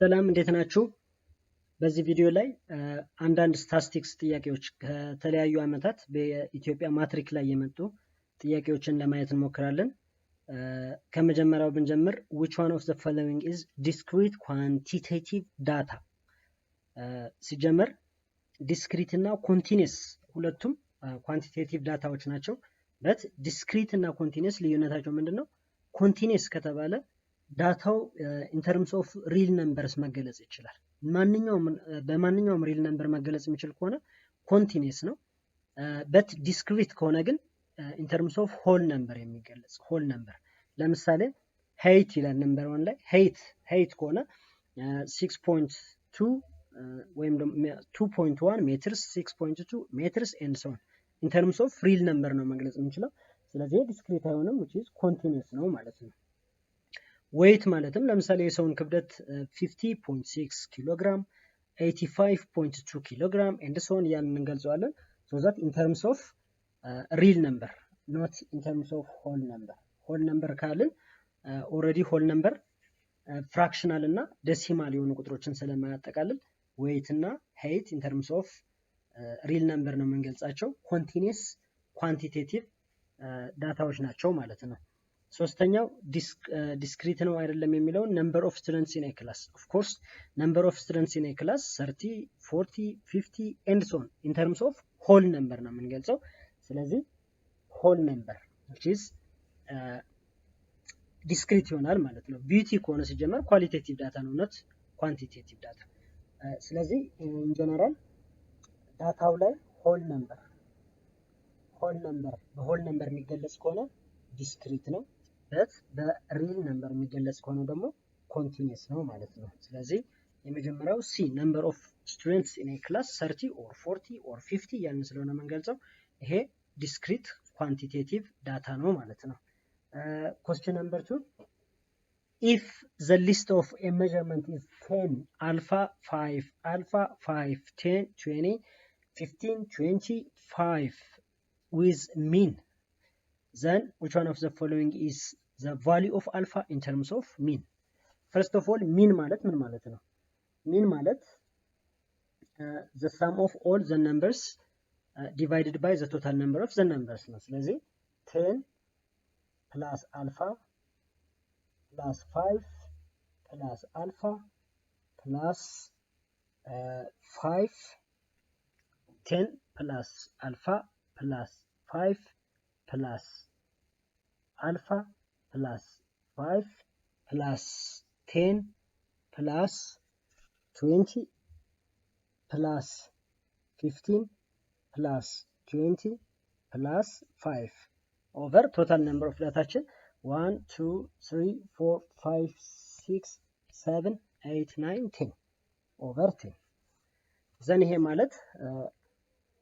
ሰላም እንዴት ናችሁ? በዚህ ቪዲዮ ላይ አንዳንድ ስታቲስቲክስ ጥያቄዎች ከተለያዩ ዓመታት በኢትዮጵያ ማትሪክ ላይ የመጡ ጥያቄዎችን ለማየት እንሞክራለን። ከመጀመሪያው ብንጀምር which one of the following is discrete quantitative data? ሲጀመር discrete እና continuous ሁለቱም quantitative ዳታዎች ናቸው። በት discrete እና continuous ልዩነታቸው ምንድነው? continuous ከተባለ ዳታው in terms of real numbers መገለጽ ይችላል። በማንኛውም real number መገለጽ የሚችል ከሆነ continuous ነው። but discrete ከሆነ ግን in terms of whole number የሚገለጽ whole number ለምሳሌ height ይላል number 1 ላይ height ከሆነ 6.2 ወይም ደግሞ 2.1 meters 6.2 meters and so on in terms of real number ነው መግለጽ የምንችለው። ስለዚህ discrete አይሆንም which is continuous ነው ማለት ነው። weight ማለትም ለምሳሌ የሰውን ክብደት 50.6 ኪሎግራም 85.2 ኪሎግራም and so on ያንን እንገልጸዋለን። so that in terms of real number not in terms of whole number ካልን already whole number fractional እና decimal የሆኑ ቁጥሮችን ስለማያጠቃልል weight እና height in terms of real number ነው የምንገልጻቸው። continuous quantitative ዳታዎች ናቸው ማለት ነው። ሶስተኛው discrete ነው አይደለም የሚለው number of students in a class. Of course number of students in a class 30 40 50 and so on in terms of whole number ነው የምንገልጸው። ስለዚህ whole number which is discrete ይሆናል ማለት ነው። beauty ከሆነ ሲጀመር qualitative data ነው not quantitative data። ስለዚህ in general ዳታው ላይ whole number በwhole number የሚገለጽ ከሆነ discrete ነው። በሪል ነምበር የሚገለጽ ከሆነ ደግሞ ኮንቲኒየስ ነው ማለት ነው። ስለዚህ የመጀመሪያው ሲ number of students in a class 30 or 40 or 50 ያንን ስለሆነ የምንገልጸው ይሄ discrete quantitative data ነው ማለት ነው። question number 2 if the list of a measurement is 10 alpha 5 10 20 15 25 with mean, then which one of the following is the value of alpha in terms of mean? First of all mean ማለት ምን ማለት ነው? mean ማለት the sum of all the numbers divided by the total number of the numbers ነው። ስለዚህ 10 plus alpha plus 5 plus alpha plus 5 10 plus alpha plus 5 plus alpha plus 5 plus 10 plus 20 plus 15 plus 20 plus 5 over total number of ዳታችን 1 2 3 4 5 6 7 8 9 10 over 10 ዘን ይሄ ማለት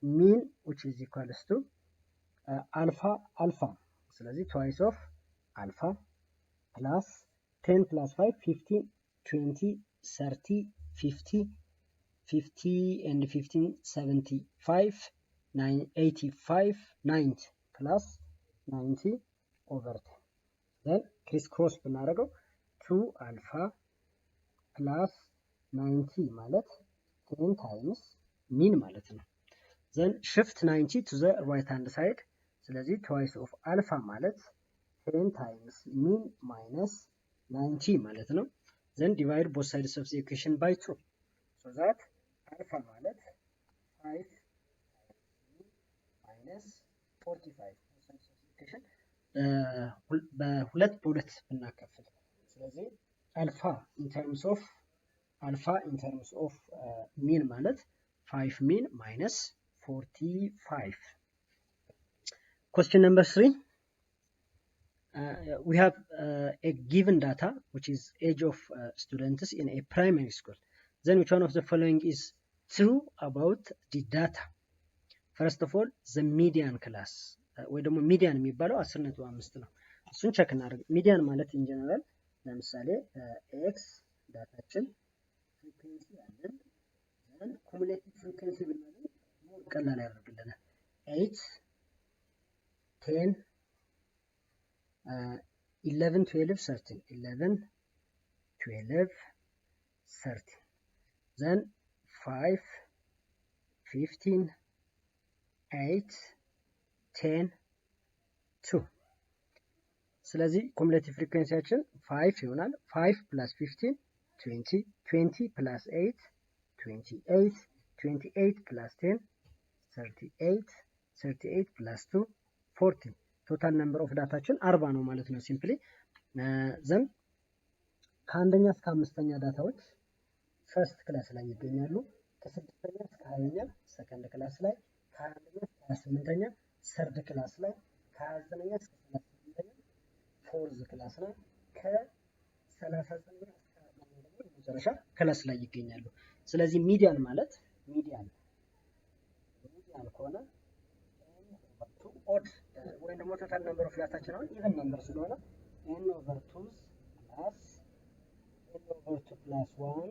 mean which is equals to alpha ስለዚህ twice of alpha plus 10 plus 5 15 20 30 50 50 and 15 75 9 85 90 plus 90 over 10 then crisscross ብናደርገው 2 alpha plus 90 ማለት 10 times mean ማለት ነው። then shift 90 to the right hand side ስለዚህ twice of alpha ማለት 10 times mean minus 90 ማለት ነው። then divide both sides of the equation by 2 so that alpha ማለት 5 minus 45 በሁለት ብናከፍል ስለዚህ alpha in terms of mean ማለት 5 mean minus 45. Question number 3. We have a given data which is age of students in a primary school. Then which one of the following is true about the data? First of all, the median class. ወይ ደግሞ median የሚባለው 10.5 ነው። እሱን ቼክ እናደርግ። median ማለት in general ለምሳሌ x ዳታችን frequency አለን then cumulative frequency ብናደርግ ቀላል ያደርግልናል 8 10 11 12 13 11 12 30. Then 5, 15, 8, 10, 2. ስለዚህ ኮሙሌቲቭ ፍሪኩዌንሲያችን 5 ይሆናል። 5 plus 15 20 20 plus 8 28 28 plus 10 38 38 plus 2 40 ቶታል ነምበር ኦፍ ዳታችን 40 ነው ማለት ነው። ሲምፕሊ ዘን ከአንደኛ እስከ አምስተኛ ዳታዎች ፈርስት ክላስ ላይ ይገኛሉ። ከስድስተኛ እስከ 20ኛ ሰከንድ ክላስ ላይ፣ ከ21ኛ እስከ 28ኛ ሰርድ ክላስ ላይ፣ ከ29ኛ እስከ 38ኛ ፎርዝ ክላስ ላይ፣ ከ39ኛ እስከ 40ኛ ደግሞ መጨረሻ ክላስ ላይ ይገኛሉ። ስለዚህ ሚዲያን ማለት ሚዲያን ከሆነ ኦድ ወይም ደግሞ ቶታል ነምበር ኦፍ ዳታችን አሁን ኢቨን ነምበር ስለሆነ n over 2 plus n over 2 plus 1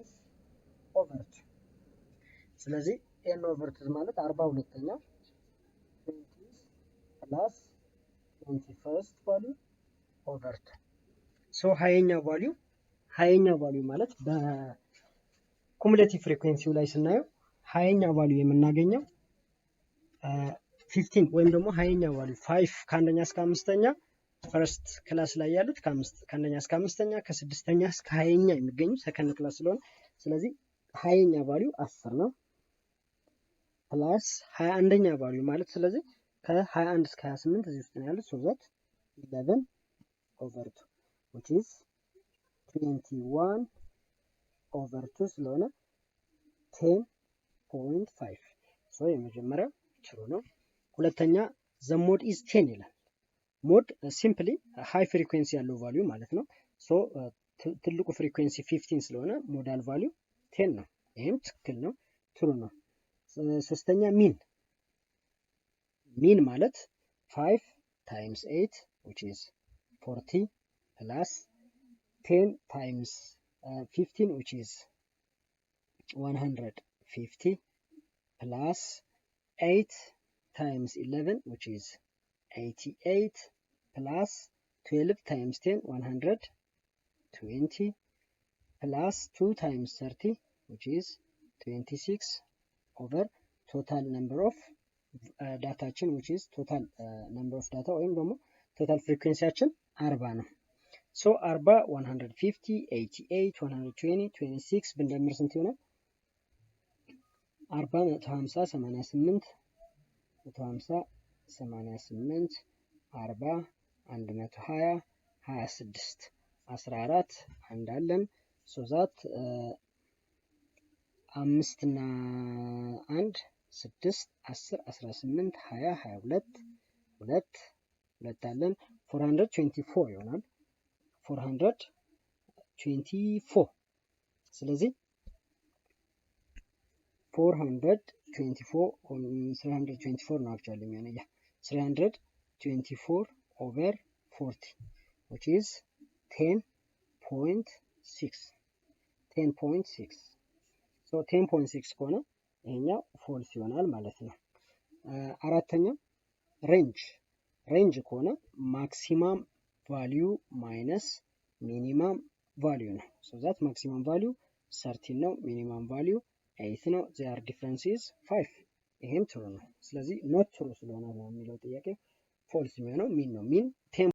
over 2 ስለዚህ n over 2 ማለት 42ኛ 20 plus 21st value over 2 ሶ ሃይኛ ቫልዩ ማለት በኩሙሌቲቭ ፍሪኩዌንሲው ላይ ስናየው ሃይኛ ቫልዩ የምናገኘው 15 ወይም ደግሞ ሃይኛ ቫልዩ 5 ከአንደኛ እስከ አምስተኛ ፈርስት ክላስ ላይ ያሉት ከአንደኛ እስከ አምስተኛ ከስድስተኛ እስከ 20ኛ የሚገኙ ሰከንድ ክላስ ስለሆነ ስለዚህ ሃይኛ ቫልዩ 10 ነው ፕላስ 21ኛ ቫልዩ ማለት ስለዚህ ከ21 እስከ 28 እዚህ ውስጥ ነው ያሉት so that 11 over 2 which is 21 over 2 ስለሆነ 10.5 so የመጀመሪያው true ነው። ሁለተኛ the mode is 10 ይላል። ሞድ ሲምፕሊ ሃይ ፍሪኩዌንሲ ያለው ቫልዩ ማለት ነው። ሶ ትልቁ ፍሪኩዌንሲ 15 ስለሆነ ሞዳል ቫልዩ 10 ነው። ይሄም ትክክል ነው፣ ትሩ ነው። ሶስተኛ ሚን ማለት 5 times 8 which is 40 plus 10 times 15 which is 150 plus 8 times 11 which is 88 plus 12 times 10 120 plus 2 times 30 which is 26 over total number of ዳታችን which is total number of data ወይም ደግሞ total ፍሪኩዌንሲያችን 40 ነው። ሶ 40 150 88 120 26 ብንደምር ስንት ይሆናል? 40 150 88 150 88 40 120 26 14 አንዳለን ሶዛት 5 እና 1 6 10 18 20 22 2 2 አለን 424 ይሆናል 424 ስለዚህ 324 ነው actually የሚሆነው 324 over 40 which is 10.6 so 10.6 ከሆነ ይሄኛው ፎልስ ይሆናል ማለት ነው። አራተኛ ሬንጅ ከሆነ ማክሲማም ቫልዩ ማይነስ ሚኒማም ቫልዩ ነው። so that maximum value 13 ነው፣ ሚኒማም ቫልዩ 8 ነው። their difference is 5 ይሄም ትሩ ነው። ስለዚህ ኖት ትሩ ስለሆነ ነው የሚለው ጥያቄ ፎልስ የሚሆነው ሚን ነው። ሚን